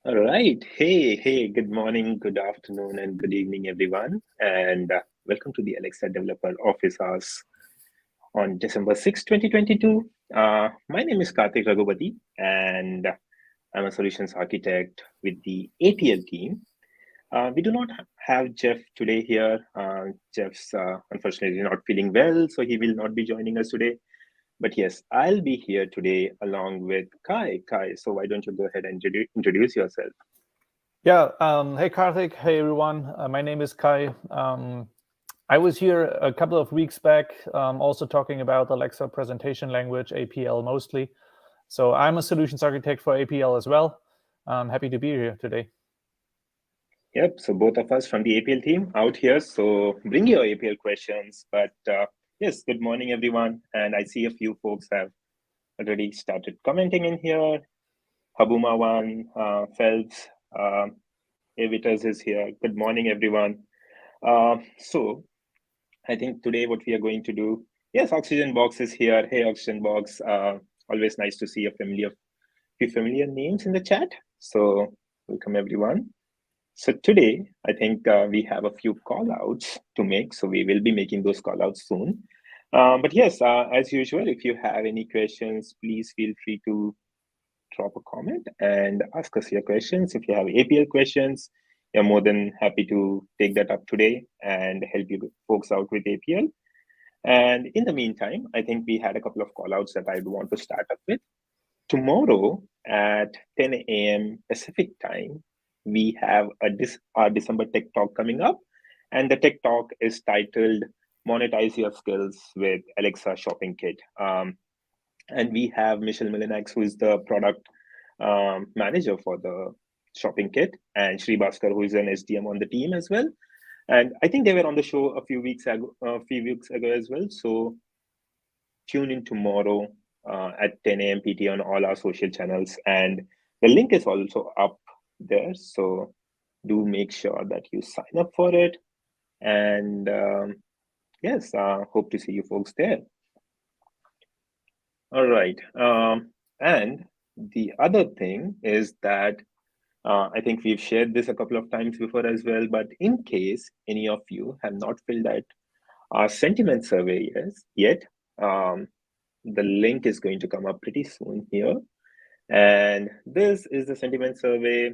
All right. Hey, good morning, good afternoon, and good evening, everyone. And welcome to the Alexa Developer Office Hours on December 6th, 2022. My name is Karthik Ragubathy, and I'm a solutions architect with the APL team. We do not have Jeff today here. Jeff's unfortunately not feeling well, so he will not be joining us today. But yes, I'll be here today along with Kai. Kai, so why don't you go ahead and introduce yourself? Yeah. Hey, Karthik. Hey, everyone. My name is Kai. I was here a couple of weeks back, also talking about Alexa presentation language, APL mostly. So I'm a solutions architect for APL as well. I'm happy to be here today. Yep. So both of us from the APL team out here. So bring your APL questions. But yes, good morning, everyone. And I see a few folks have already started commenting in here. Habuma one, Phelps, Avitas is here. Good morning, everyone. So I think today what we are going to do. Yes, Oxygen Box is here. Hey, Oxygen Box. Always nice to see a few familiar names in the chat. So welcome, everyone. So today, I think we have a few call outs to make. So we will be making those call outs soon. But yes, as usual, if you have any questions, please feel free to drop a comment and ask us your questions. If you have APL questions, you're more than happy to take that up today and help you folks out with APL. And in the meantime, I think we had a couple of call outs that I'd want to start up with. Tomorrow at 10 a.m. Pacific time, we have our December Tech Talk coming up. And the Tech Talk is titled Monetize Your Skills with Alexa Shopping Kit. And we have Michelle Milinax, who is the product manager for the shopping kit, and Sri Bhaskar, who is an SDM on the team as well. And I think they were on the show a few weeks ago as well. So tune in tomorrow at 10 a.m. PT on all our social channels. And the link is also up there. So do make sure that you sign up for it. And yes, hope to see you folks there. All right. And the other thing is that I think we've shared this a couple of times before as well. But in case any of you have not filled out our sentiment survey yet, um, the link is going to come up pretty soon here. And this is the sentiment survey.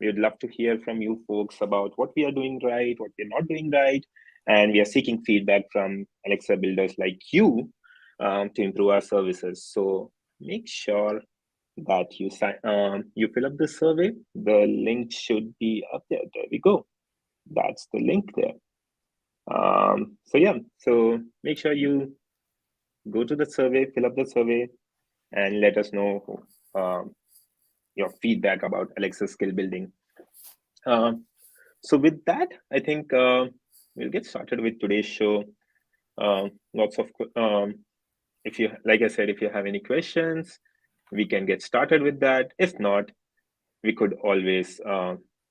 We would love to hear from you folks about what we are doing right, what we're not doing right. And we are seeking feedback from Alexa builders like you to improve our services. So make sure that you fill up the survey. The link should be up there. There we go. That's the link there. So yeah, so make sure you go to the survey, fill up the survey, and let us know um, your feedback about Alexa skill building. Um, so with that, I think we'll get started with today's show. Lots of if you like I said, if you have any questions, we can get started with that. If not, we could always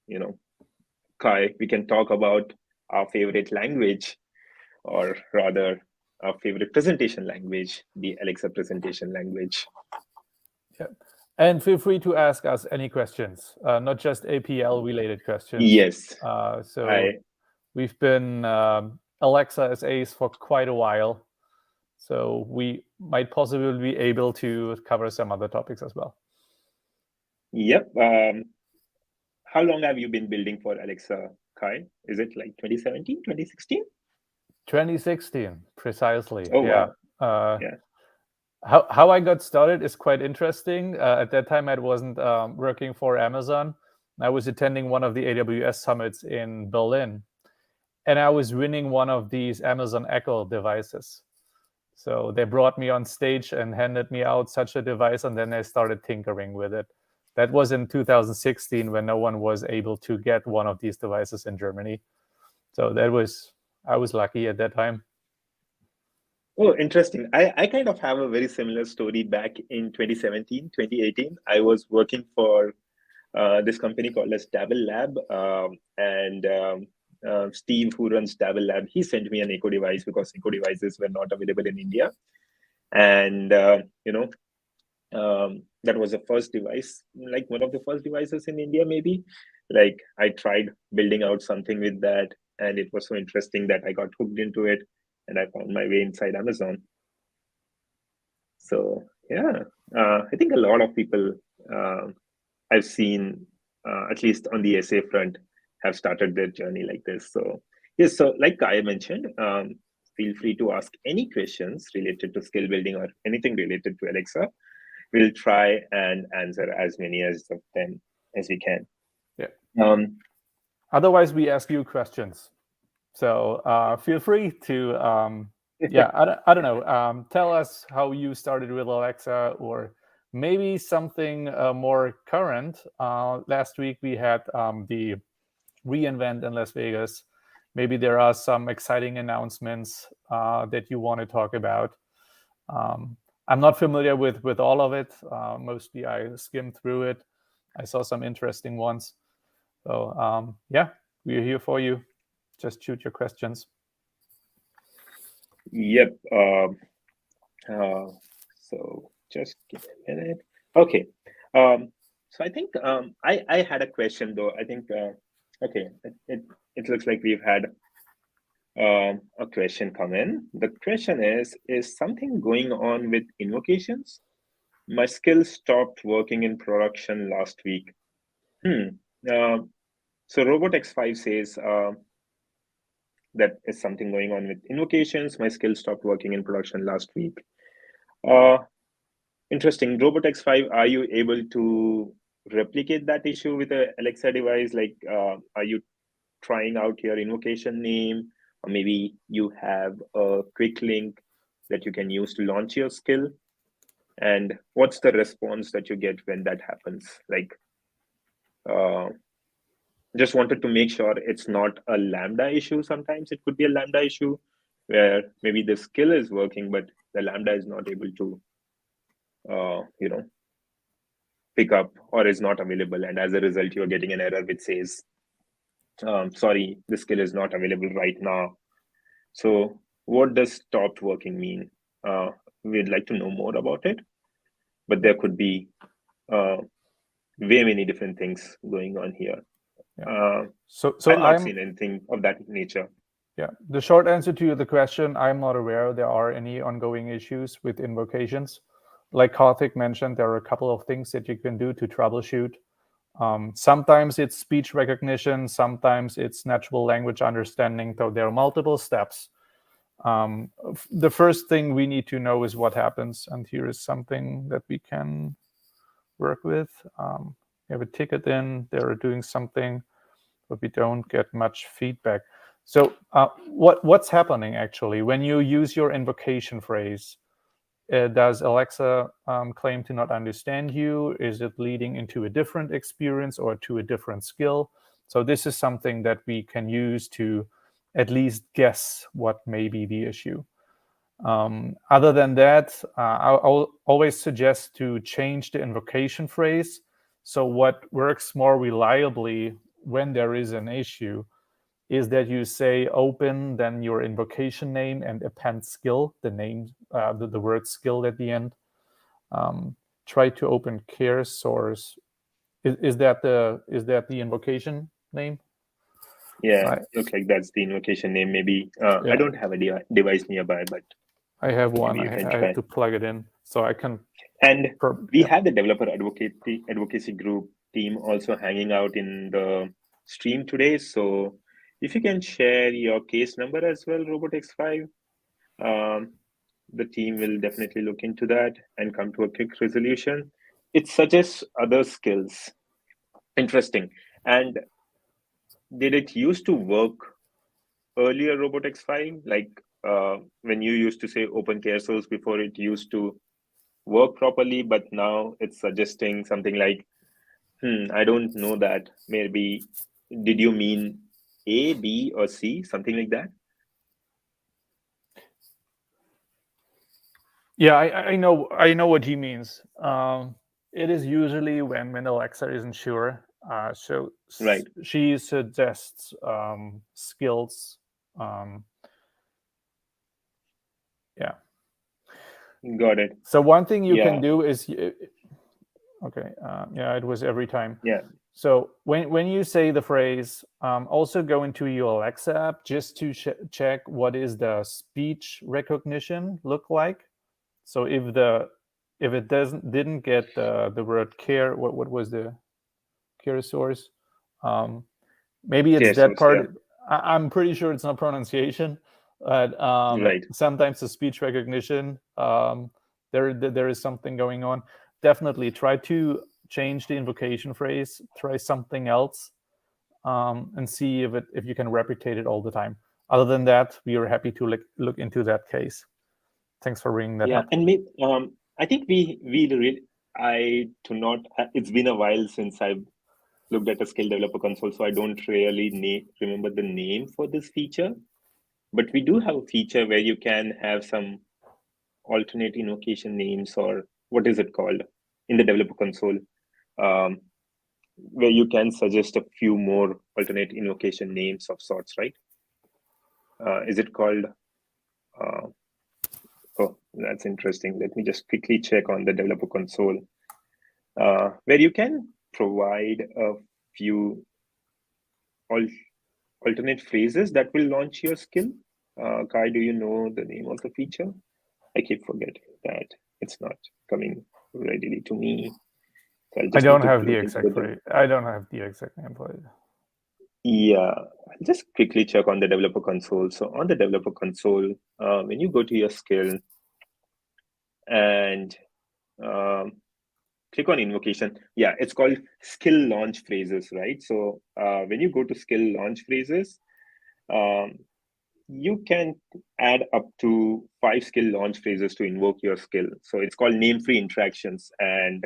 you know Kai, we can talk about our favorite language, or rather our favorite presentation language, the Alexa presentation language. Yeah. And feel free to ask us any questions, not just APL related questions. Yes, So I we've been Alexa SAs for quite a while. So we might possibly be able to cover some other topics as well. yep. How long have you been building for Alexa, Kai? Is it like 2017, 2016? 2016, precisely. Oh Yeah. wow. Uh, Yeah. how I got started is quite interesting. At that time, I wasn't working for Amazon. I was attending one of the AWS summits in Berlin, and I was winning one of these Amazon Echo devices. So they brought me on stage and handed me out such a device, and then I started tinkering with it. That was in 2016 when no one was able to get one of these devices in Germany. So I was lucky at that time. Oh, interesting. I kind of have a very similar story back in 2017, 2018. I was working for this company called as Dabble Lab. And Steve, who runs Dabble Lab, he sent me an Echo device because Echo devices were not available in India. And, That was the first device, like one of the first devices in India, maybe. Like I tried building out something with that, and it was so interesting that I got hooked into it, and I found my way inside Amazon. So yeah, I think a lot of people uh, I've seen, at least on the SA front, have started their journey like this. So yes, so like I mentioned, feel free to ask any questions related to skill building or anything related to Alexa. We'll try and answer as many as of them as we can. Yeah. Um, Otherwise, we ask you questions. So feel free to, yeah, I don't know, tell us how you started with Alexa, or maybe something more current. Last week we had the reInvent in Las Vegas. Maybe there are some exciting announcements that you want to talk about. I'm not familiar with all of it. Mostly I skimmed through it. I saw some interesting ones. So yeah, we're here for you. Just shoot your questions. yep. Uh, so just give me a minute. Okay. So I think I had a question though. I think okay. It looks like we've had a question come in. The question is something going on with invocations? My skill stopped working in production last week. Hmm. Uh, so Robot X5 says that is something going on with invocations. My skill stopped working in production last week. Uh, Interesting. Robot X5, are you able to replicate that issue with a Alexa device? Like, are you trying out your invocation name, or maybe you have a quick link that you can use to launch your skill? And what's the response that you get when that happens? Like, uh, just wanted to make sure it's not a Lambda issue. Sometimes it could be a Lambda issue where maybe the skill is working, but the Lambda is not able to, you know, pick up or is not available. And as a result, you're getting an error which says, sorry, the skill is not available right now. So what does stopped working mean? We'd like to know more about it, but there could be uh, way many different things going on here. Yeah. Uh, So I've not I'm seen anything of that nature. yeah. The short answer to the question, I'm not aware there are any ongoing issues with invocations. Like Karthik mentioned, there are a couple of things that you can do to troubleshoot. Sometimes it's speech recognition, sometimes it's natural language understanding. So there are multiple steps. The first thing we need to know is what happens, and here is something that we can work with. We have a ticket in, they're doing something, but we don't get much feedback. So what's happening actually when you use your invocation phrase? Does Alexa claim to not understand you? Is it leading into a different experience or to a different skill? So this is something that we can use to at least guess what may be the issue. Other than that, I'll always suggest to change the invocation phrase. So what works more reliably when there is an issue is that you say open, then your invocation name and append skill, the name, the word skill at the end. Try to open care source. Is that the invocation name? Yeah, looks like that's the invocation name. Maybe I Yeah, don't have a device nearby, but I have one. maybe you can I have try. to plug it in so I can. And we Yeah. have the developer advocacy group team also hanging out in the stream today. So if you can share your case number as well, RobotX5, um, the team will definitely look into that and come to a quick resolution. It suggests other skills. Interesting. And did it used to work earlier, RobotX5? Like when you used to say open care source before, it used to work properly, but now it's suggesting something like, I don't know that. Maybe, did you mean A, B, or C? Something like that? Yeah, I know what he means. It is usually when Alexa isn't sure. So Right. she suggests skills. Um, yeah. Got it. So one thing you can Yeah. do is, okay, yeah, it was every time. Yeah. So when you say the phrase, also go into your Alexa app just to check what is the speech recognition look like. So if it didn't get the word care, what was the care source? Maybe it's Care that source. Yeah. part. I'm pretty sure it's not pronunciation, but Right. sometimes the speech recognition, there is something going on. Definitely try to change the invocation phrase. Try something else, and see if you can replicate it all the time. Other than that, we are happy to look into that case. Thanks for bringing that Yeah. up. And maybe, I think we really, I do not, it's been a while since I've looked at a skill developer console, so I don't really remember the name for this feature. But we do have a feature where you can have some alternate invocation names, or what is it called, in the developer console, um, where you can suggest a few more alternate invocation names of sorts, right? Is it called? Uh, oh, that's interesting. Let me just quickly check on the developer console, where you can provide a few alternate phrases that will launch your skill. Kai, do you know the name of the feature? I keep forgetting that it's not coming readily to me. So I'll I just need don't to have the look into exact the. phrase. I don't have the exact name for it. Yeah, I'll just quickly check on the developer console. So on the developer console, when you go to your skill and um, click on invocation, yeah, it's called skill launch phrases, right? So when you go to skill launch phrases, um, you can add up to 5 skill launch phrases to invoke your skill. So it's called name-free interactions. And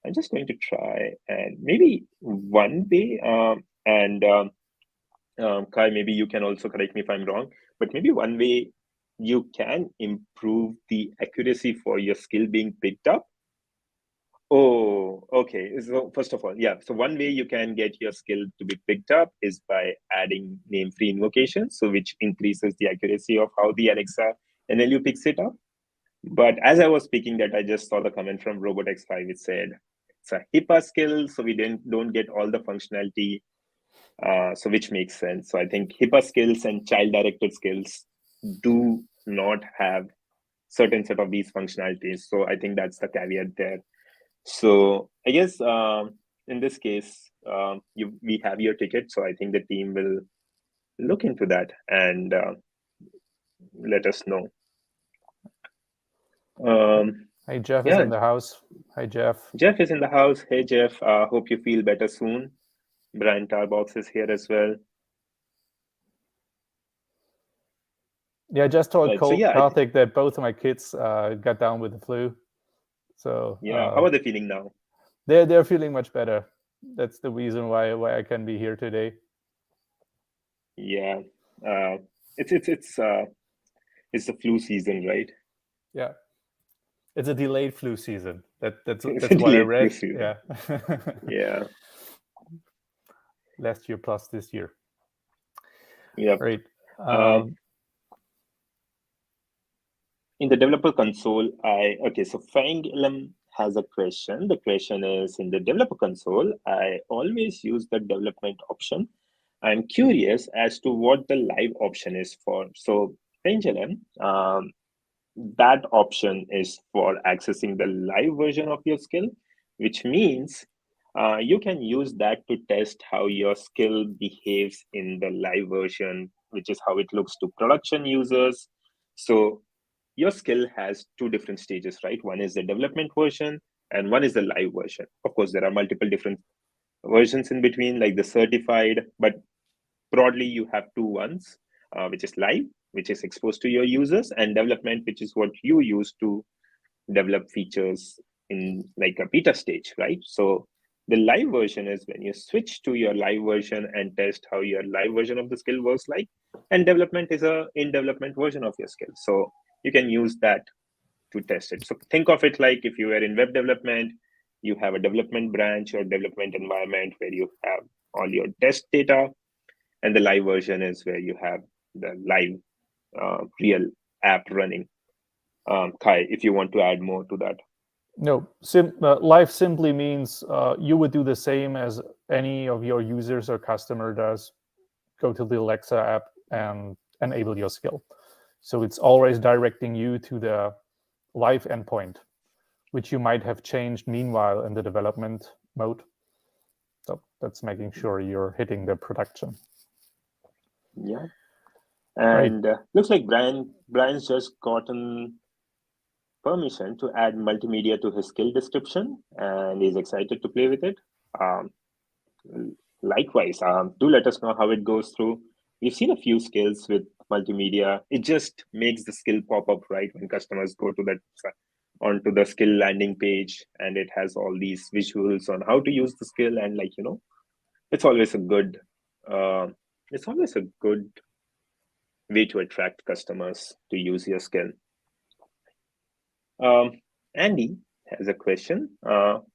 I'm just going to try, and maybe one way, Kai, maybe you can also correct me if I'm wrong, but maybe one way you can improve the accuracy for your skill being picked up. Oh, okay. So first of all, yeah. So one way you can get your skill to be picked up is by adding name-free invocations, so which increases the accuracy of how the Alexa NLU picks it up. But as I was speaking that, I just saw the comment from RobotX5, which said it's a HIPAA skill, so we don't get all the functionality. So which makes sense. So I think HIPAA skills and child-directed skills do not have certain set of these functionalities. So I think that's the caveat there. So I guess in this case, we have your ticket. So I think the team will look into that and let us know. Hey, Jeff is Yeah, in the house. Hi, Jeff. Jeff is in the house. Hey, Jeff. Hope you feel better soon. Brian Tarbox is here as well. Yeah, I just told Right. So yeah, Karthik that both of my kids got down with the flu. So yeah. How are they feeling now? they're feeling much better. That's the reason why I can be here today. Yeah. Uh, it's the flu season, right? Yeah, it's a delayed flu season. It's a That's what I delayed flu read. season. Yeah, Yeah. last year plus this year. Yep. Right. Um, in the developer console, so Fang has a question. The question is, in the developer console, I always use the development option. I'm curious as to what the live option is for. So Pendulum, that option is for accessing the live version of your skill, which means you can use that to test how your skill behaves in the live version, which is how it looks to production users. So your skill has 2 different stages, right? One is the development version and one is the live version. Of course, there are multiple different versions in between, like the certified, but broadly you have two ones, which is live, which is exposed to your users, and development, which is what you use to develop features in like a beta stage, right? So the live version is when you switch to your live version and test how your live version of the skill works like, and development is a in development version of your skill. So you can use that to test it. So think of it like if you were in web development, you have a development branch or development environment where you have all your test data, and the live version is where you have the live real app running. Kai, if you want to add more to that. No, life simply means you would do the same as any of your users or customer does. Go to the Alexa app and enable your skill. So it's always directing you to the live endpoint, which you might have changed meanwhile in the development mode. So that's making sure you're hitting the production. Yeah. Right. And looks like Brian's just gotten permission to add multimedia to his skill description, and he's excited to play with it. Um, Likewise, do let us know how it goes through. We've seen a few skills with multimedia. It just makes the skill pop up right when customers go to that onto the skill landing page, and it has all these visuals on how to use the skill. And it's always a good, uh, it's always a good way to attract customers to use your skill. Andy has a question.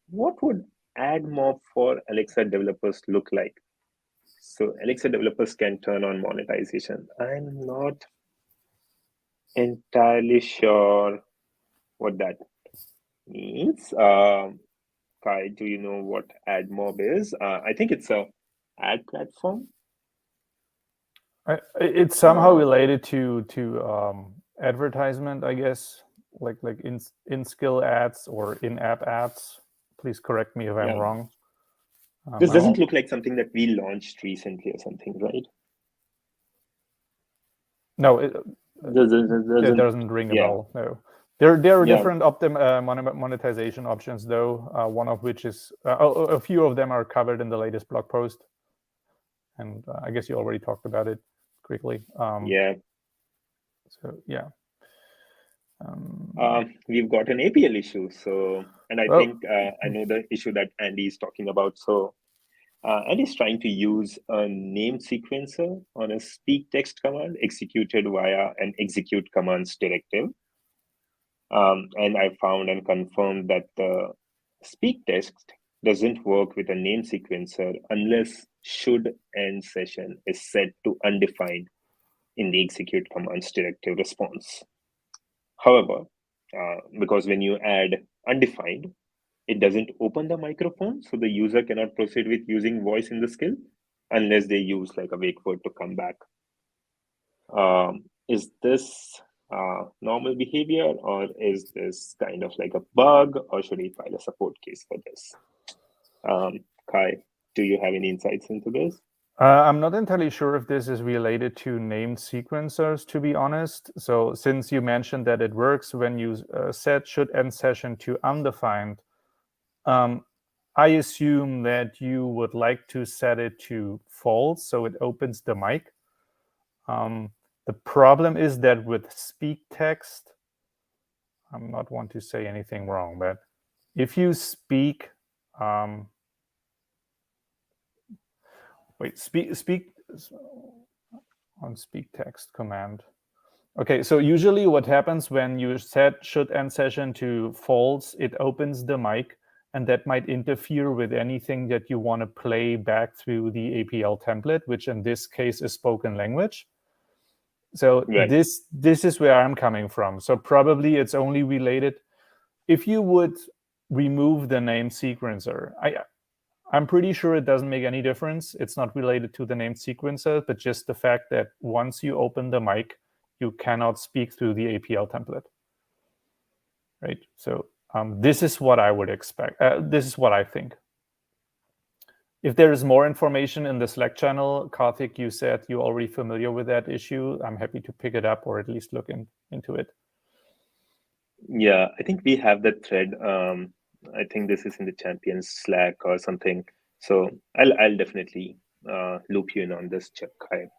What would add mob for Alexa developers look like? So Alexa developers can turn on monetization. I'm not entirely sure what that means. Kai, do you know what AdMob is? I think it's a ad platform. It's somehow related to advertisement, I guess, like in skill ads or in app ads. Please correct me if I'm Yeah. wrong. This doesn't look like something that we launched recently or something, right? No, it doesn't ring a yeah. bell. No, there are Yeah. different monetization options, though. One of which is a few of them are covered in the latest blog post, and I guess you already talked about it quickly. Yeah. So yeah. We've got an APL issue. So, and I think I know the issue that Andy is talking about. So, Andy's trying to use a name sequencer on a speak text command executed via an execute commands directive. And I found and confirmed that the speak text doesn't work with a name sequencer unless should end session is set to undefined in the execute commands directive response. However, because when you add undefined, it doesn't open the microphone, so the user cannot proceed with using voice in the skill unless they use like a wake word to come back. Is this normal behavior, or is this kind of like a bug, or should we file a support case for this? Kai, do you have any insights into this? I'm not entirely sure if this is related to named sequencers, to be honest. So since you mentioned that it works when you set should end session to undefined, I assume that you would like to set it to false, so it opens the mic. The problem is that with speak text, I'm not want to say anything wrong, but if you speak, speak on speak text command. Okay, so usually what happens when you set should end session to false, it opens the mic, and that might interfere with anything that you want to play back through the APL template, which in this case is spoken language. So Right. this is where I'm coming from. So probably it's only related. If you would remove the name sequencer, I'm pretty sure it doesn't make any difference. It's not related to the named sequencer, but just the fact that once you open the mic, you cannot speak through the APL template. Right? So this is what I would expect. This is what I think. If there is more information in the Slack channel, Karthik, you said you're already familiar with that issue. I'm happy to pick it up or at least look into it. Yeah, I think we have that thread. I think this is in the Champions Slack or something. So I'll definitely loop you in on this, Kai.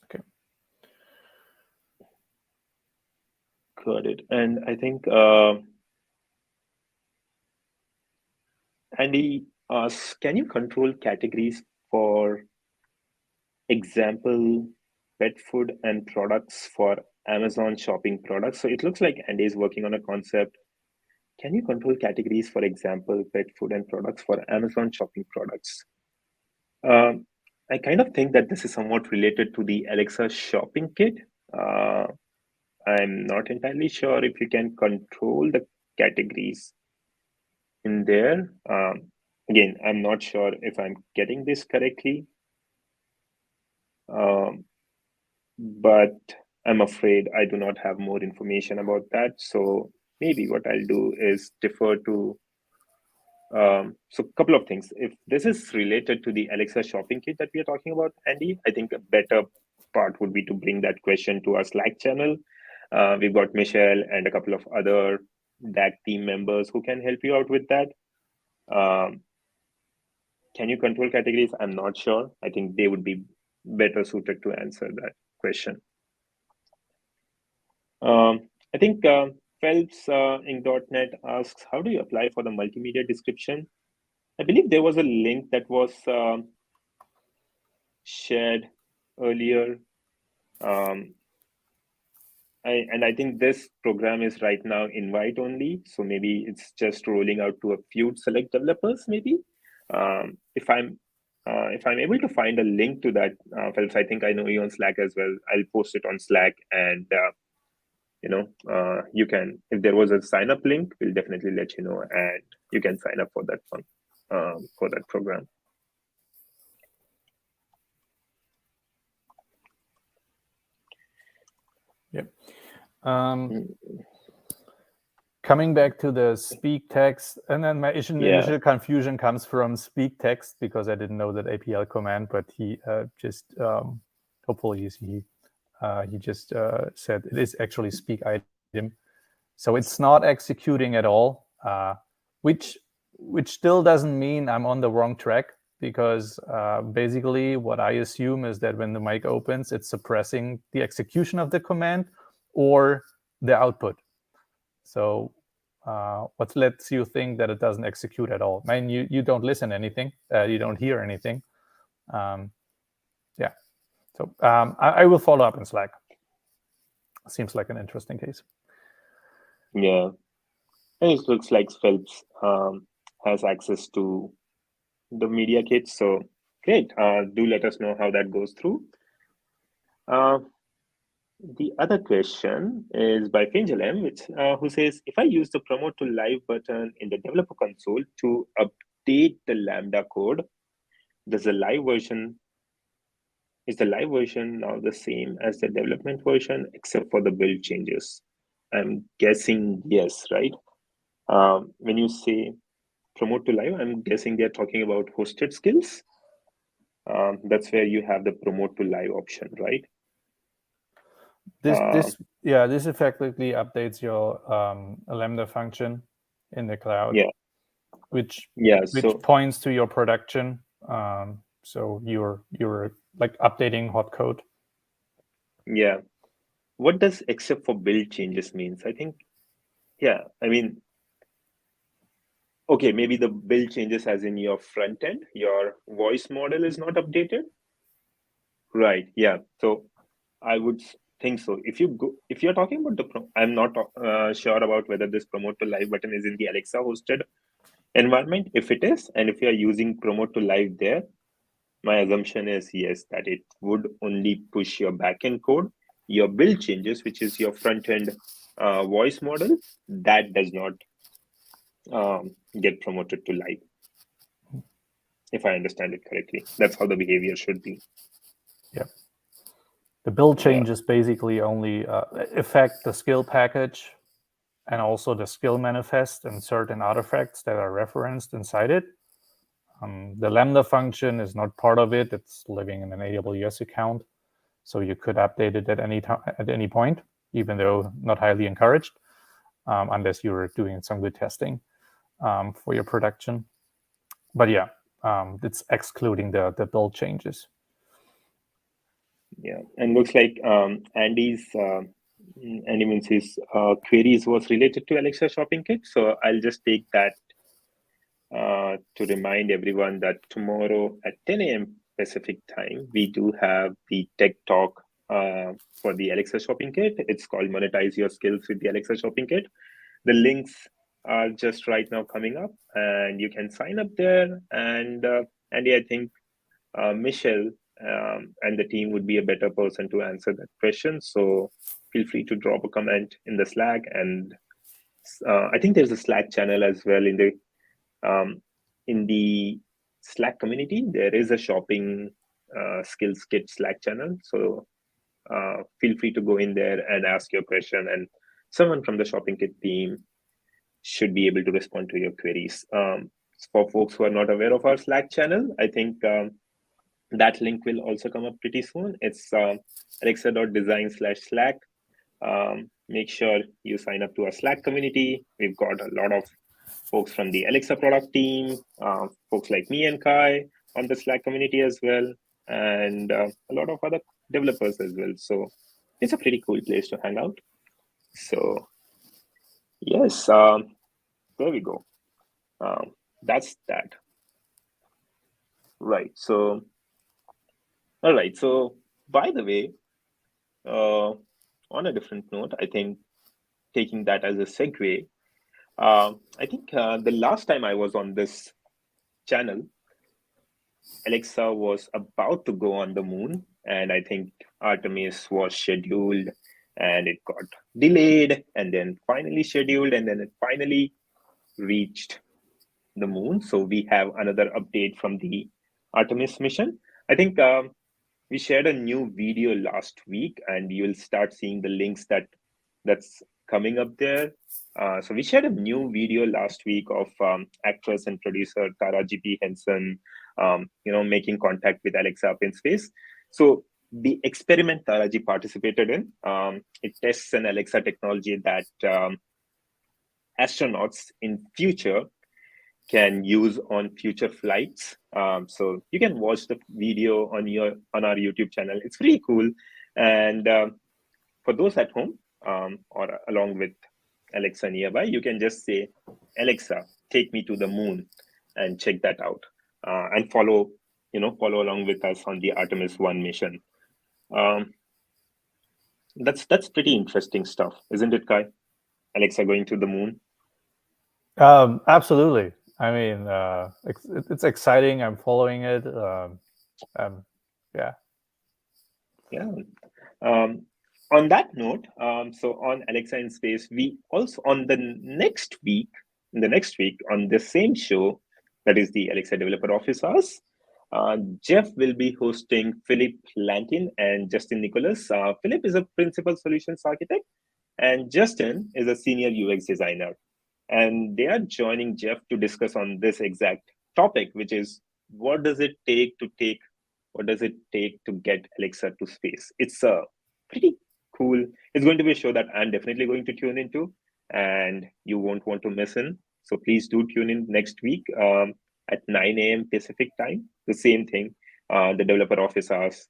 Okay. Got it. And I think Andy asks, can you control categories for example, pet food and products for Amazon shopping products? So it looks like Andy is working on a concept. Can you control categories, for example, pet food and products for Amazon shopping products? I kind of think that this is somewhat related to the Alexa shopping kit. I'm not entirely sure if you can control the categories in there. Again, I'm not sure if I'm getting this correctly, but I'm afraid I do not have more information about that. So maybe what I'll do is defer to. So a couple of things. If this is related to the Alexa shopping kit that we are talking about, Andy, I think a better part would be to bring that question to our Slack channel. We've got Michelle and a couple of other DAC team members who can help you out with that. Can you control categories? I'm not sure. I think they would be better suited to answer that question. I think Phelps in .NET asks, how do you apply for the multimedia description? I believe there was a link that was shared earlier. I think this program is right now invite only, so maybe it's just rolling out to a few select developers. Maybe if I'm able to find a link to that, Phelps, I think I know you on Slack as well. I'll post it on Slack, and you can. If there was a sign up link, we'll definitely let you know, and you can sign up for that one, for that program. Yep. Coming back to the speak text, and then my initial confusion comes from speak text because I didn't know that APL command, but he just hopefully he just said it is actually speak item, so it's not executing at all, which still doesn't mean I'm on the wrong track, because basically what I assume is that when the mic opens, it's suppressing the execution of the command or the output. So what lets you think that it doesn't execute at all? I mean, you don't listen to anything, you don't hear anything. Yeah, so I will follow up in Slack. Seems like an interesting case. Yeah, and it looks like Phelps has access to the media kit, so great. Do let us know how that goes through. The other question is by Fingelem, who says, if I use the promote to live button in the developer console to update the Lambda code, is the live version now the same as the development version except for the build changes? I'm guessing yes, right? When you say promote to live, I'm guessing they're talking about hosted skills. That's where you have the promote to live option, right? This effectively updates your Lambda function in the cloud, which points to your production. So you're like updating hot code. Yeah. What does except for build changes means? I think, I mean, okay, maybe the build changes as in your front end, your voice model is not updated. Right. Yeah. So I would think so. If you're talking about I'm not sure about whether this promote to live button is in the Alexa hosted environment. If it is, and if you are using promote to live there, my assumption is yes, that it would only push your backend code. Your build changes, which is your front end voice model, that does not get promoted to live. If I understand it correctly, that's how the behavior should be. Yeah. The build changes basically only affect the skill package and also the skill manifest and certain artifacts that are referenced inside it. The Lambda function is not part of it. It's living in an AWS account, so you could update it at any time, at any point, even though not highly encouraged, unless you're doing some good testing for your production. But yeah, it's excluding the build changes. Yeah, and looks like Andy means his queries was related to Alexa Shopping Kit. So I'll just take that to remind everyone that tomorrow at 10 a.m. Pacific time, we do have the tech talk for the Alexa Shopping Kit. It's called Monetize Your Skills with the Alexa Shopping Kit. The links are just right now coming up, and you can sign up there. And Andy, I think Michelle and the team would be a better person to answer that question. So feel free to drop a comment in the Slack. And I think there's a Slack channel as well um, in the Slack community. There is a shopping skills kit Slack channel. So feel free to go in there and ask your question, and someone from the shopping kit team should be able to respond to your queries. For folks who are not aware of our Slack channel, I think that link will also come up pretty soon. It's alexa.design/Slack. Make sure you sign up to our Slack community. We've got a lot of folks from the Alexa product team, folks like me and Kai on the Slack community as well, and a lot of other developers as well. So it's a pretty cool place to hang out. So yes, there we go. That's that. Right. So, all right. So, by the way, on a different note, I think taking that as a segue, I think the last time I was on this channel, Alexa was about to go on the moon, and I think Artemis was scheduled and it got delayed and then finally scheduled and then it finally reached the moon. So we have another update from the Artemis mission. I think we shared a new video last week, and you will start seeing the links that's coming up there. So we shared a new video last week of actress and producer Tara G.P. Henson, making contact with Alexa up in space. So the experiment Tara G participated in, it tests an Alexa technology that astronauts in future can use on future flights. So you can watch the video on our YouTube channel. It's pretty cool. And for those at home or along with Alexa nearby, you can just say, Alexa, take me to the moon, and check that out. And follow along with us on the Artemis 1 mission. That's pretty interesting stuff, isn't it, Kai? Alexa going to the moon? Absolutely. I mean, it's exciting. I'm following it. Yeah. Yeah. On that note, so on Alexa in Space, we also in the next week on the same show, that is the Alexa Developer Office Hours, Jeff will be hosting Philip Lantin and Justin Nicholas. Philip is a principal solutions architect, and Justin is a senior UX designer. And they are joining Jeff to discuss on this exact topic, which is what does it take to get Alexa to space? It's a pretty cool. It's going to be a show that I'm definitely going to tune into, and you won't want to miss in. So please do tune in next week at 9 a.m. Pacific time. The same thing, the developer office hours,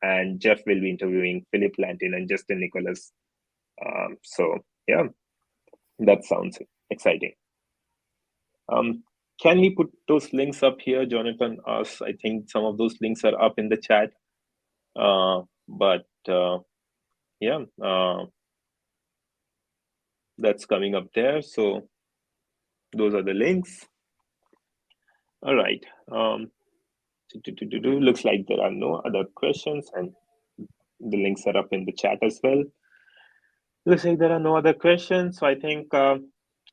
and Jeff will be interviewing Philip Lantin and Justin Nicholas. So yeah, that sounds exciting. Can we put those links up here? Jonathan asks. I think some of those links are up in the chat. Yeah, that's coming up there. So those are the links. All right. Looks like there are no other questions, and the links are up in the chat as well. Looks like there are no other questions. So I think,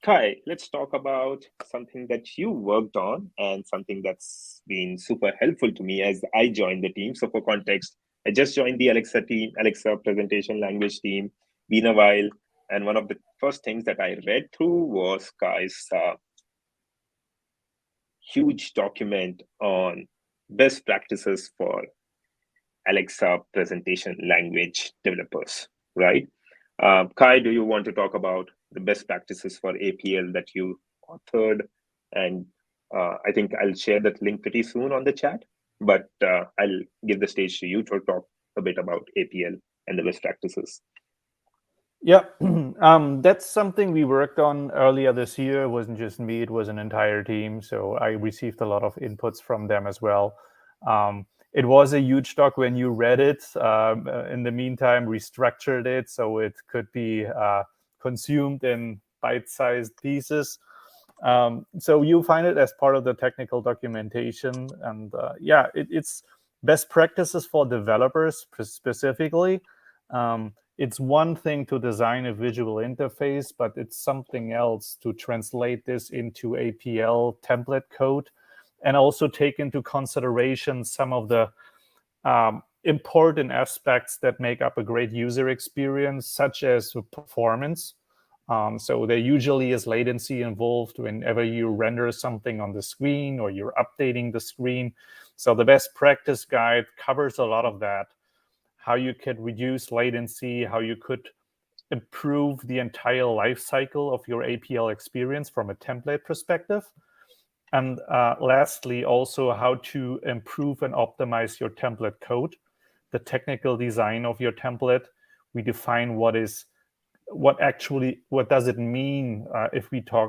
Kai, let's talk about something that you worked on and something that's been super helpful to me as I joined the team. So for context, I just joined the Alexa presentation language team, been a while. And one of the first things that I read through was Kai's huge document on best practices for Alexa presentation language developers, right? Kai, do you want to talk about the best practices for APL that you authored? And I think I'll share that link pretty soon on the chat, but I'll give the stage to you to talk a bit about APL and the best practices. Yeah, that's something we worked on earlier this year. It wasn't just me, it was an entire team. So I received a lot of inputs from them as well. It was a huge doc when you read it. In the meantime, restructured it so it could be consumed in bite-sized pieces. So you find it as part of the technical documentation. And it's best practices for developers specifically. it's one thing to design a visual interface, but it's something else to translate this into APL template code and also take into consideration some of the important aspects that make up a great user experience, such as performance. So there usually is latency involved whenever you render something on the screen or you're updating the screen. So the best practice guide covers a lot of that, how you could reduce latency, how you could improve the entire life cycle of your APL experience from a template perspective. And lastly, also how to improve and optimize your template code, the technical design of your template. We define what does it mean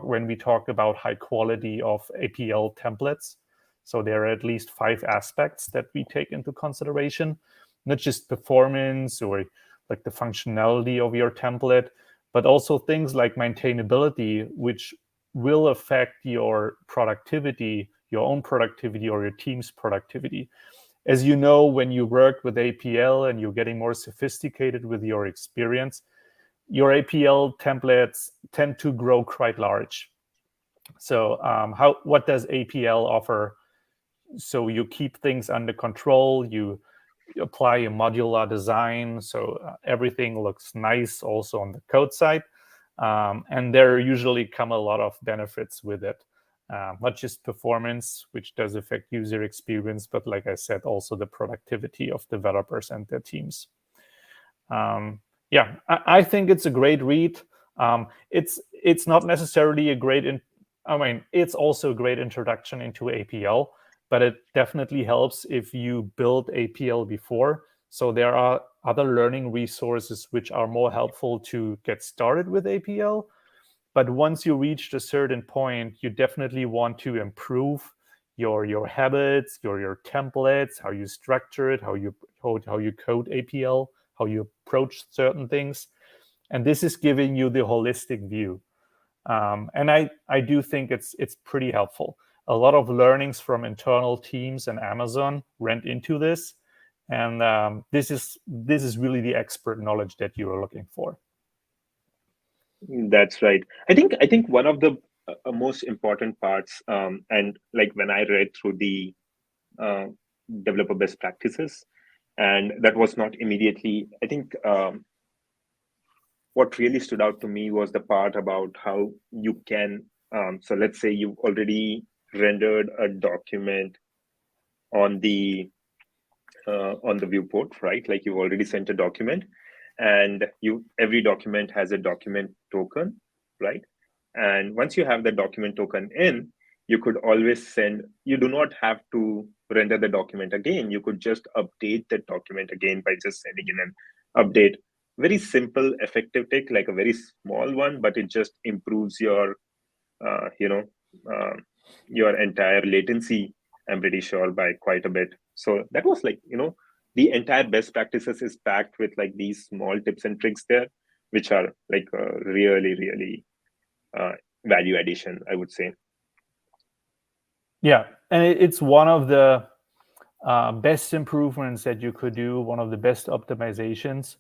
when we talk about high quality of APL templates. So there are at least 5 aspects that we take into consideration, not just performance or like the functionality of your template, but also things like maintainability, which will affect your productivity, your own productivity or your team's productivity. As you know, when you work with APL and you're getting more sophisticated with your experience, your APL templates tend to grow quite large. So what does APL offer? So you keep things under control, you apply a modular design, so everything looks nice also on the code side. And there usually come a lot of benefits with it. Not just performance, which does affect user experience, but like I said, also the productivity of developers and their teams. I think it's a great read. It's not necessarily a great, it's also a great introduction into APL, but it definitely helps if you build APL before. So there are other learning resources which are more helpful to get started with APL. But once you reach a certain point, you definitely want to improve your habits, your templates, how you structure it, how you code APL, how you approach certain things. And this is giving you the holistic view. And I do think it's pretty helpful. A lot of learnings from internal teams and Amazon went into this. And this is really the expert knowledge that you are looking for. That's right. I think one of the most important parts, and like when I read through the uh, developer best practices, and that was not immediately. I think what really stood out to me was the part about how you can. So let's say you've already rendered a document on the viewport, right? Like you've already sent a document, and every document has a document token, right? And once you have the document token in, you could always send. You do not have to render the document again. You could just update the document again by just sending in an update. Very simple, effective tick, like a very small one, but it just improves your, uh, you know, uh, your entire latency. I'm pretty sure by quite a bit. So that was like, the entire best practices is packed with like these small tips and tricks there, which are like really, really uh, value addition, I would say. Yeah, and it's one of the best improvements that you could do, one of the best optimizations,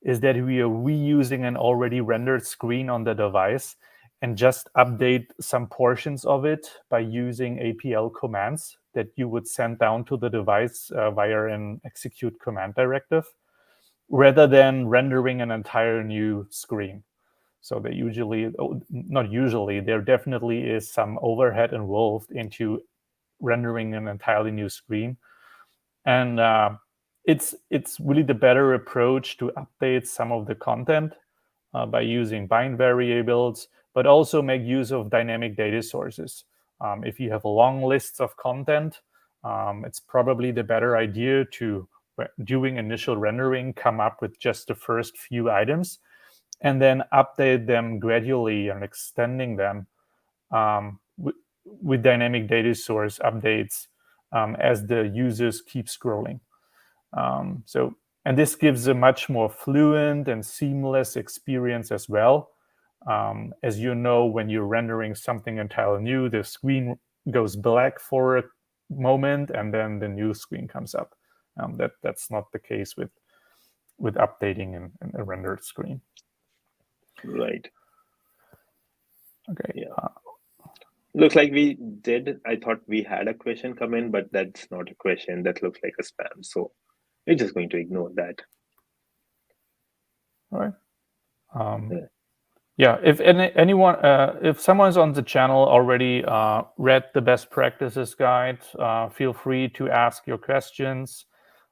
is that we are reusing an already rendered screen on the device and just update some portions of it by using APL commands that you would send down to the device via an execute command directive, rather than rendering an entire new screen. So they not usually, there definitely is some overhead involved into rendering an entirely new screen. And it's really the better approach to update some of the content by using bind variables, but also make use of dynamic data sources. If you have long lists of content, it's probably the better idea to, during initial rendering, come up with just the first few items and then update them gradually and extending them with dynamic data source updates as the users keep scrolling. And this gives a much more fluent and seamless experience as well. As you know, when you're rendering something entirely new, the screen goes black for a moment and then the new screen comes up. That's not the case with with updating in a rendered screen. Right. Okay. Yeah. Looks like we did. I thought we had a question come in, but that's not a question. That looks like a spam. So we're just going to ignore that. All right. Yeah, if anyone, if someone's on the channel already read the best practices guide, feel free to ask your questions.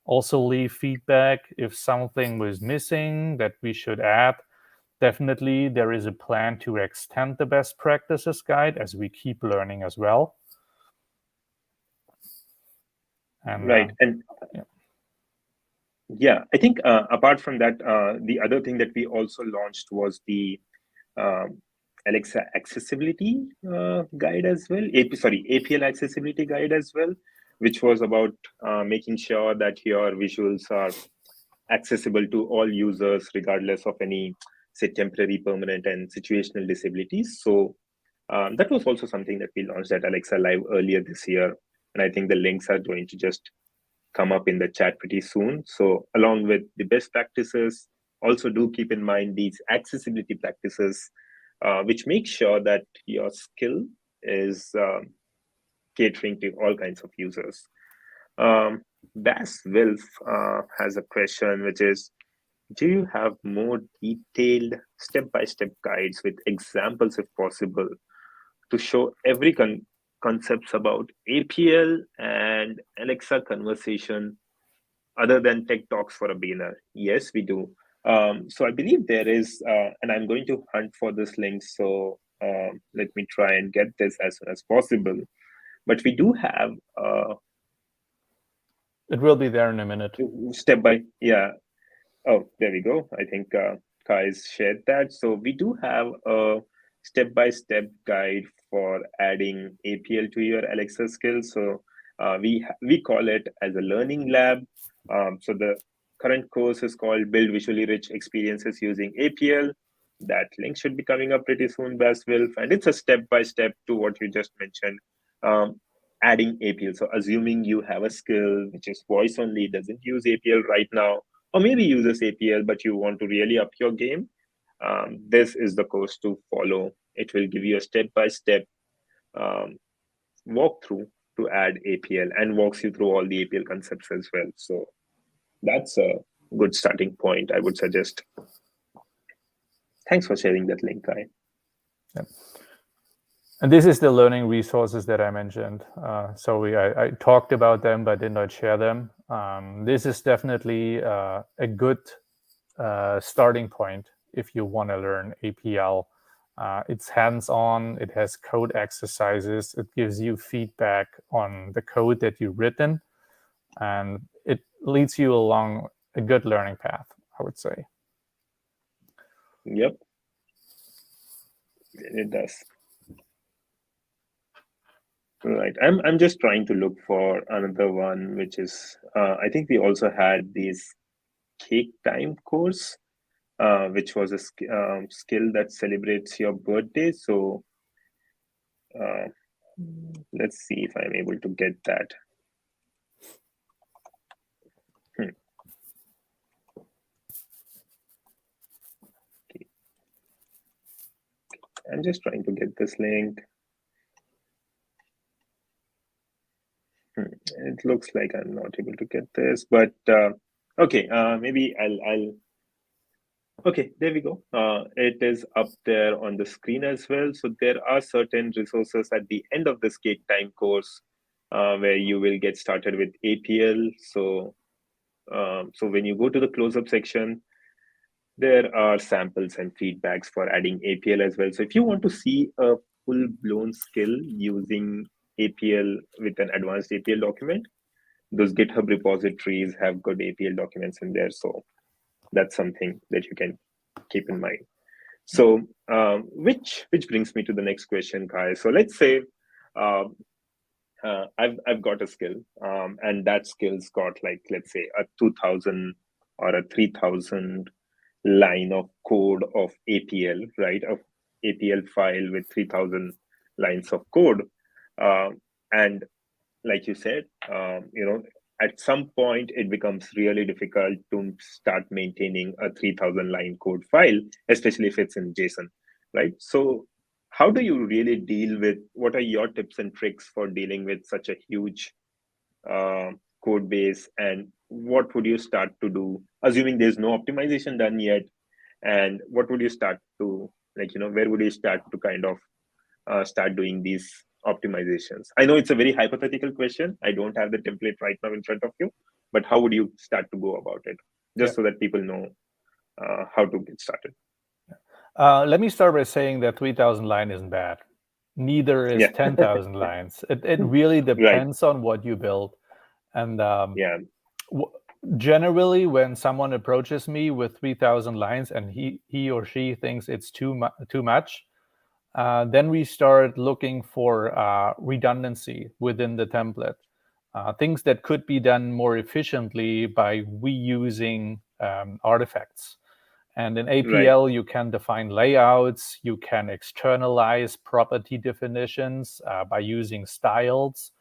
Also leave feedback if something was missing that we should add. Definitely, there is a plan to extend the best practices guide as we keep learning as well. And, right. And yeah, I think apart from that, the other thing that we also launched was the Alexa accessibility guide as well. APL accessibility guide as well, which was about making sure that your visuals are accessible to all users, regardless of any, say, temporary, permanent, and situational disabilities. So that was also something that we launched at Alexa Live earlier this year. And I think the links are going to just come up in the chat pretty soon. So along with the best practices, also do keep in mind these accessibility practices, which make sure that your skill is catering to all kinds of users. Bas Wilf has a question, which is, do you have more detailed step-by-step guides with examples, if possible, to show every concepts about APL and Alexa conversation other than tech talks for a beginner? Yes, we do. So I believe there is, and I'm going to hunt for this link. So let me try and get this as soon as possible. But we do have it will be there in a minute. yeah. Oh, there we go. I think Kai's shared that. So we do have a step-by-step guide for adding APL to your Alexa skills. So we call it as a learning lab. So the current course is called Build Visually Rich Experiences Using APL. That link should be coming up pretty soon, Bas Wilf. And it's a step-by-step to what you just mentioned, adding APL. So assuming you have a skill which is voice only, doesn't use APL right now, or maybe uses APL, but you want to really up your game, this is the course to follow. It will give you a step-by-step walkthrough to add APL and walks you through all the APL concepts as well. So that's a good starting point, I would suggest. Thanks for sharing that link, Kai. Yep. And this is the learning resources that I mentioned. So I talked about them, but did not share them. This is definitely a good starting point if you want to learn APL. It's hands-on, it has code exercises, it gives you feedback on the code that you've written, and it leads you along a good learning path, I would say. Yep, it does. Right. I'm just trying to look for another one, which is I think we also had this cake time course, which was a skill that celebrates your birthday. So let's see if I'm able to get that. Okay. I'm just trying to get this link. It looks like I'm not able to get this, but okay, maybe I'll. Okay, there we go. It is up there on the screen as well. So there are certain resources at the end of this cake time course where you will get started with APL. So when you go to the close-up section, there are samples and feedbacks for adding APL as well. So if you want to see a full-blown skill using APL with an advanced APL document, those GitHub repositories have good APL documents in there. So that's something that you can keep in mind. So which brings me to the next question, Kai. So let's say I've got a skill, and that skill's got, like, let's say a 2,000 or a 3,000 line of code of APL, right? Of APL file with 3,000 lines of code, and like you said, at some point it becomes really difficult to start maintaining a 3000 line code file, especially if it's in JSON, right? So how do you really deal with, what are your tips and tricks for dealing with such a huge uh, code base, and what would you start to do, assuming there's no optimization done yet? And what would you start to, like, where would you start to kind of start doing these optimizations? I know it's a very hypothetical question. I don't have the template right now in front of you, but how would you start to go about it? Yeah. Just so that people know how to get started. Let me start by saying that 3,000 line isn't bad. Neither is Yeah. 10,000 lines. It really Right. depends on what you build. And Yeah. generally, when someone approaches me with 3,000 lines and he or she thinks it's too much, then we start looking for redundancy within the template. Things that could be done more efficiently by reusing artifacts. And in Right. APL, you can define layouts, you can externalize property definitions by using styles.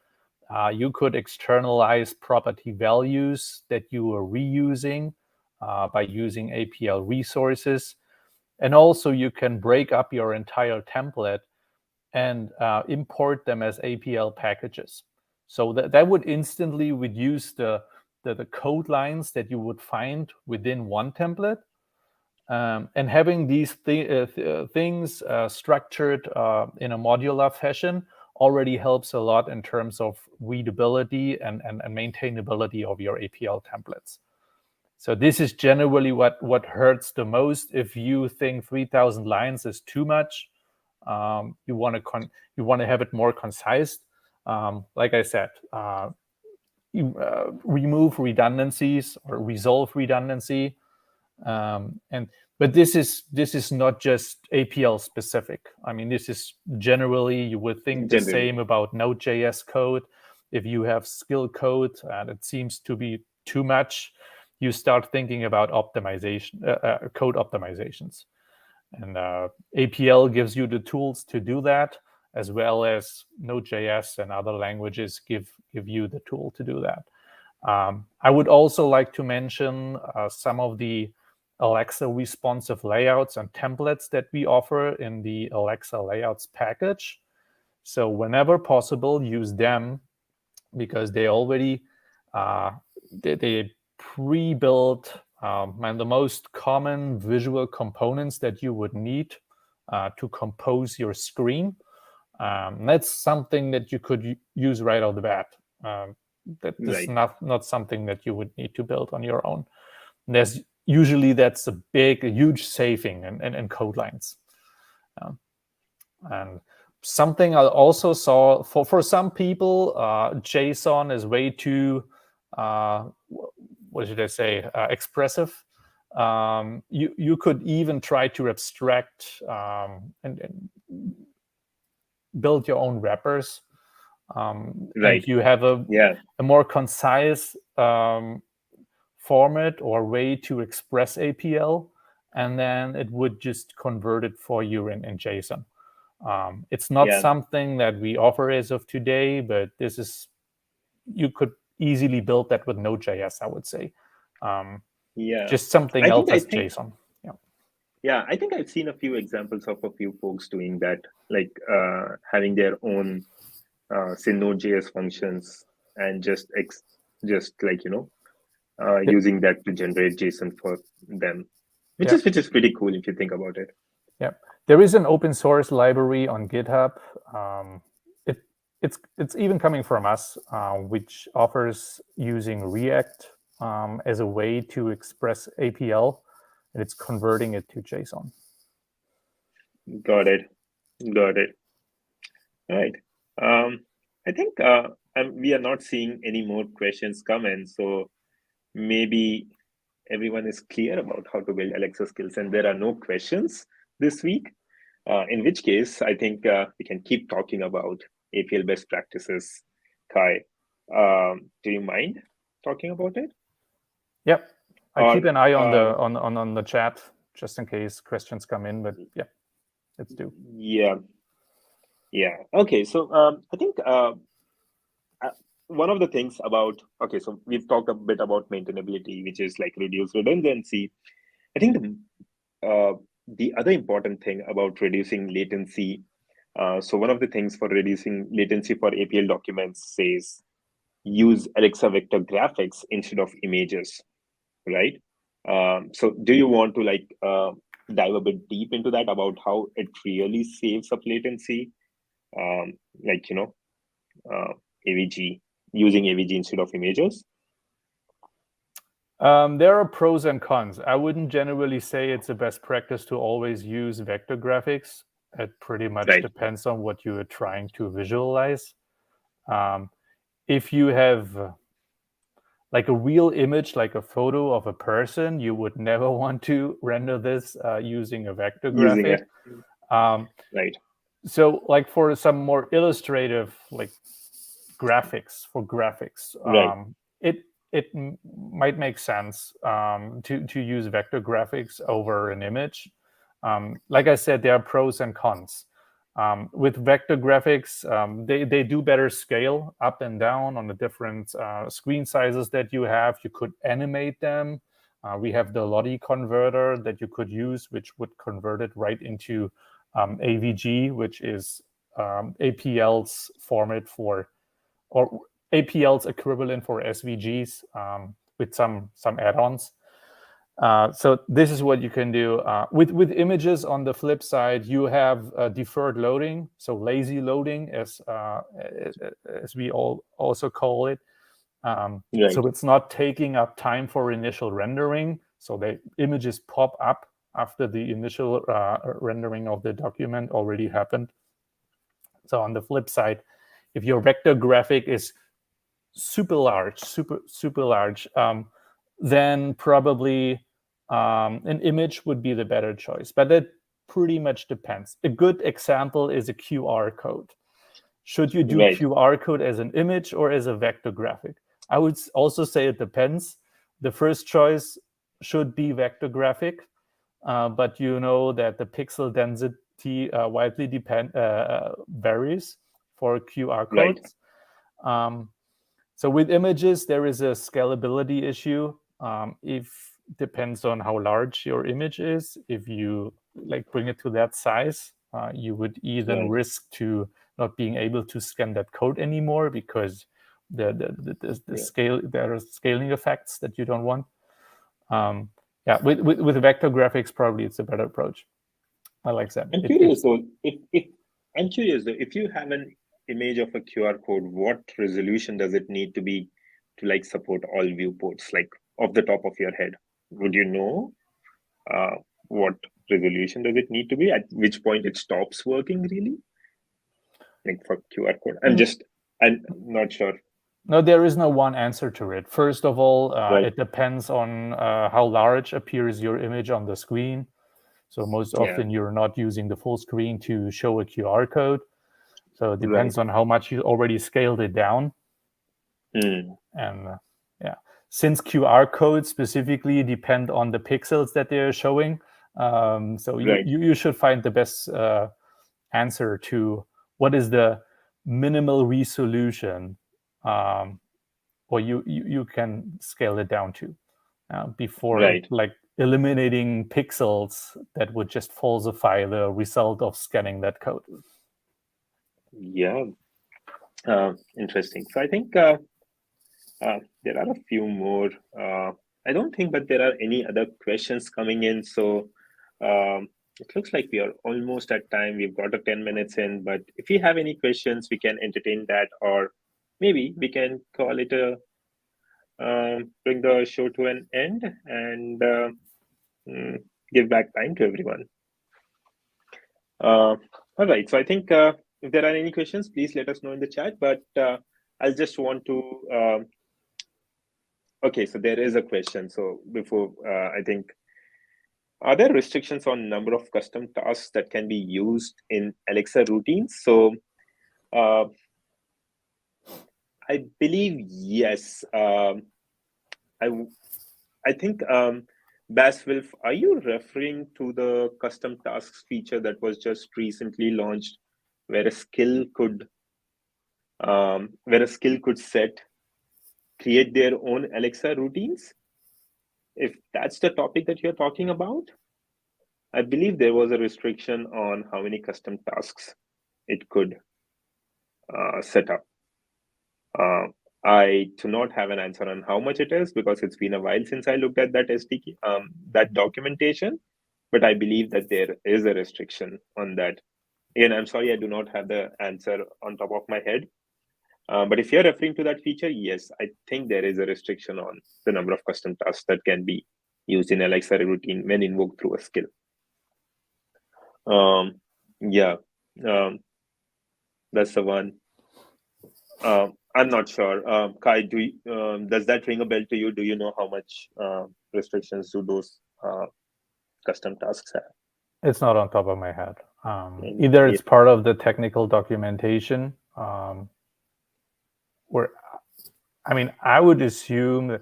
You could externalize property values that you are reusing by using APL resources. And also, you can break up your entire template and import them as APL packages. So that would instantly reduce the code lines that you would find within one template. And having these things structured in a modular fashion already helps a lot in terms of readability and maintainability of your APL templates. So this is generally what hurts the most. If you think 3,000 lines is too much, you want to have it more concise. Like I said, you remove redundancies or resolve redundancy. But this is not just APL specific. I mean, this is generally, you would think the Generally. same about Node.js code. If you have skill code and it seems to be too much, you start thinking about optimization, code optimizations. And APL gives you the tools to do that, as well as Node.js and other languages give you the tool to do that. I would also like to mention some of the Alexa responsive layouts and templates that we offer in the Alexa layouts package. So whenever possible, use them, because they already they pre-built and the most common visual components that you would need to compose your screen. That's something that you could use right out the bat. That is Right. not something that you would need to build on your own. That's a huge saving in code lines. And something I also saw for some people, JSON is way too, what should I say, expressive. You could even try to abstract and build your own wrappers. Right. And you have a Yeah. more concise format or way to express APL, and then it would just convert it for you in JSON. It's not Yeah. something that we offer as of today, but you could easily build that with Node.js, I would say. Yeah. Just something I else think I as think JSON. Yeah. Yeah, I think I've seen a few examples of a few folks doing that, like having their own say Node.js functions and just like Th- using that to generate JSON for them, which Yeah. is pretty cool if you think about it. Yeah. There is an open source library on GitHub. Um, it, it's even coming from us, which offers using React as a way to express APL, and it's converting it to JSON. Got it. Got it. Right. I think we are not seeing any more questions come in, so maybe everyone is clear about how to build Alexa skills, and there are no questions this week. In which case, I think we can keep talking about APL best practices. Kai, do you mind talking about it? Yep. I Or keep an eye on the chat just in case questions come in, but yeah, let's do. yeah, yeah. Okay, so I think one of the things about, okay, so we've talked a bit about maintainability, which is like reduce redundancy. I think the other important thing about reducing latency, so one of the things for reducing latency for APL documents says use Alexa vector graphics instead of images, right? So do you want to like dive a bit deep into that about how it really saves up latency? Like, AVG, using AVG instead of images? There are pros and cons. I wouldn't generally say it's a best practice to always use vector graphics. It pretty much Right. depends on what you are trying to visualize. If you have like a real image, like a photo of a person, you would never want to render this using a vector Using graphic. a right. So, like for some more illustrative, like graphics, Right. it might make sense to use vector graphics over an image. Like I said, there are pros and cons. With vector graphics, they do better scale up and down on the different screen sizes that you have. You could animate them. We have the Lottie converter that you could use, which would convert it right into AVG, which is APL's format for, or APL's equivalent for SVGs with some add-ons. So this is what you can do with images. On the flip side, you have deferred loading, so lazy loading, as we all also call it. Right. So it's not taking up time for initial rendering. So the images pop up after the initial rendering of the document already happened. So on the flip side, if your vector graphic is super large, then probably an image would be the better choice. But that pretty much depends. A good example is a QR code. Should you do Right. QR code as an image or as a vector graphic? I would also say it depends. The first choice should be vector graphic, but you know that the pixel density widely varies for QR Right. codes. So with images, there is a scalability issue. If depends on how large your image is. If you like bring it to that size, you would even Right. risk to not being able to scan that code anymore because the Yeah. scale, there are scaling effects that you don't want. Yeah, with vector graphics, probably it's a better approach. I like that. I'm curious It's though, if you have an image of a QR code, what resolution does it need to be to like support all viewports? Like off the top of your head, would you know what resolution does it need to be? At which point it stops working really? Like for QR code, I'm not sure. No, there is no one answer to it. First of all, Right. it depends on how large appears your image on the screen. So most Yeah. often you're not using the full screen to show a QR code. So it Right. depends on how much you already scaled it down. Mm. And yeah, since QR codes specifically depend on the pixels that they're showing, so Right. you should find the best answer to what is the minimal resolution, or you can scale it down to before Right. like eliminating pixels that would just falsify the result of scanning that code. Yeah. Interesting. So I think there are a few more. I don't think, but there are any other questions coming in. So it looks like we are almost at time. We've got a 10 minutes in, but if you have any questions, we can entertain that, or maybe we can call it a bring the show to an end and give back time to everyone. All right. So I think if there are any questions, please let us know in the chat. But I'll just want to. Okay, so there is a question. So before I think, are there restrictions on number of custom tasks that can be used in Alexa routines? So I believe yes. I think Bas Wilf, are you referring to the custom tasks feature that was just recently launched, where a skill could where a skill could create their own Alexa routines. If that's the topic that you're talking about, I believe there was a restriction on how many custom tasks it could set up. I do not have an answer on how much it is because it's been a while since I looked at that SDK, that documentation. But I believe that there is a restriction on that. Again, I'm sorry, I do not have the answer on top of my head. But if you're referring to that feature, yes, I think there is a restriction on the number of custom tasks that can be used in Alexa routine when invoked through a skill. Yeah, that's the one. I'm not sure. Kai, does that ring a bell to you? Do you know how much restrictions do those custom tasks have? It's not on top of my head. Either it's part of the technical documentation, where, I mean, I would assume that,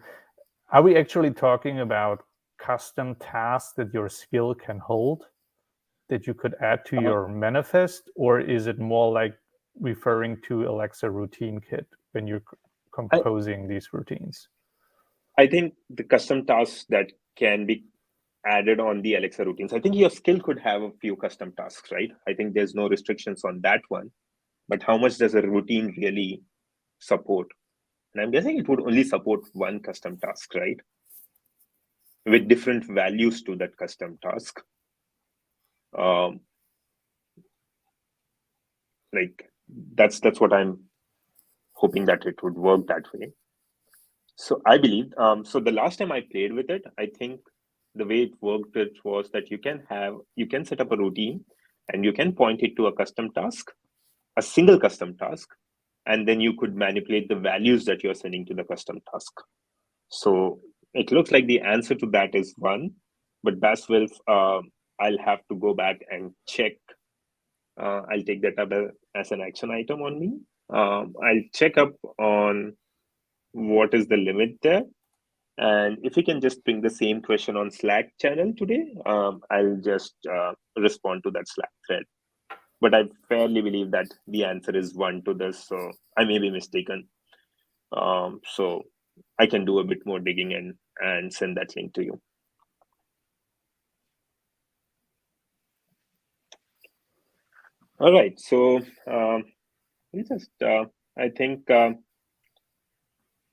are we actually talking about custom tasks that your skill can hold that you could add to your manifest, or is it more like referring to Alexa routine kit when you're composing these routines? I think the custom tasks that can be added on the Alexa routines, I think your skill could have a few custom tasks, right? I think there's no restrictions on that one. But how much does a routine really support? And I'm guessing it would only support one custom task, right? With different values to that custom task. Like that's what I'm hoping that it would work that way. So I believe, so the last time I played with it, I think the way it worked it was that you can set up a routine and you can point it to a custom task, a single custom task, and then you could manipulate the values that you're sending to the custom task. So it looks like the answer to that is 1, but Baswell, I'll have to go back and check. I'll take that up as an action item on me. I'll check up on what is the limit there. And if you can just bring the same question on Slack channel today, I'll just respond to that Slack thread. But I fairly believe that the answer is 1 to this, so I may be mistaken. So I can do a bit more digging and send that link to you. All right, so I think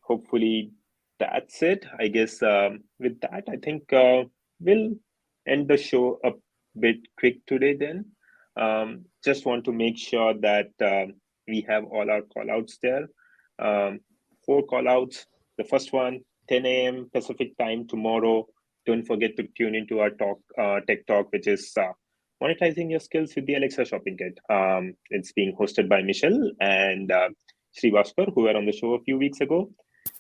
hopefully that's it. I guess with that, I think we'll end the show a bit quick today then. Just want to make sure that we have all our callouts there. 4 callouts. The first one, 10 a.m. Pacific time tomorrow. Don't forget to tune into our tech talk, which is monetizing your skills with the Alexa shopping kit. It's being hosted by Michelle and Srivaskar, who were on the show a few weeks ago.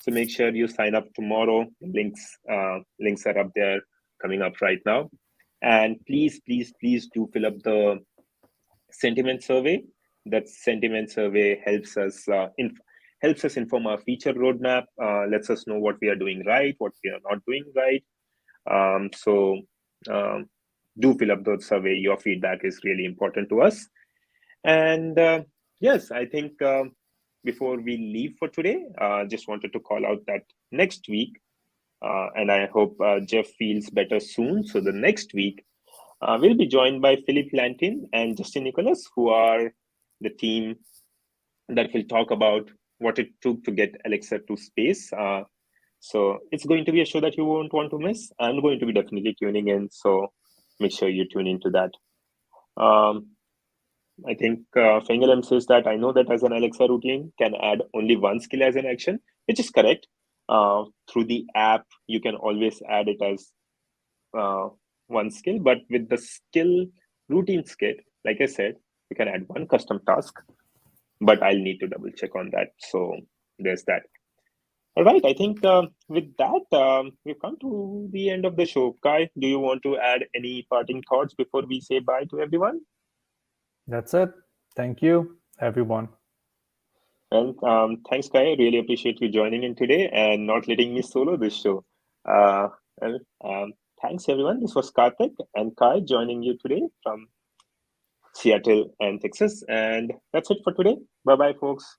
So make sure you sign up tomorrow. Links are up there, coming up right now. And please do fill up the sentiment survey. That sentiment survey helps us inform our feature roadmap, lets us know what we are doing right, what we are not doing right. So do fill up the survey. Your feedback is really important to us. And yes, I think before we leave for today, just wanted to call out that next week, and I hope Jeff feels better soon. So the next week, we'll be joined by Philip Lantin and Justin Nicholas, who are the team that will talk about what it took to get Alexa to space. So it's going to be a show that you won't want to miss. I'm going to be definitely tuning in, so make sure you tune into that. I think Fengelem says that I know that as an Alexa routine can add only one skill as an action, which is correct. Through the app, you can always add it as one skill, but with the skill routines kit, like I said, you can add one custom task, but I'll need to double check on that. So there's that. All right, I think with that, we've come to the end of the show. Kai, do you want to add any parting thoughts before we say bye to everyone? That's it. Thank you, everyone. Well, thanks, Kai. Really appreciate you joining in today and not letting me solo this show. Thanks, everyone. This was Karthik and Kai joining you today from Seattle and Texas. And that's it for today. Bye-bye, folks.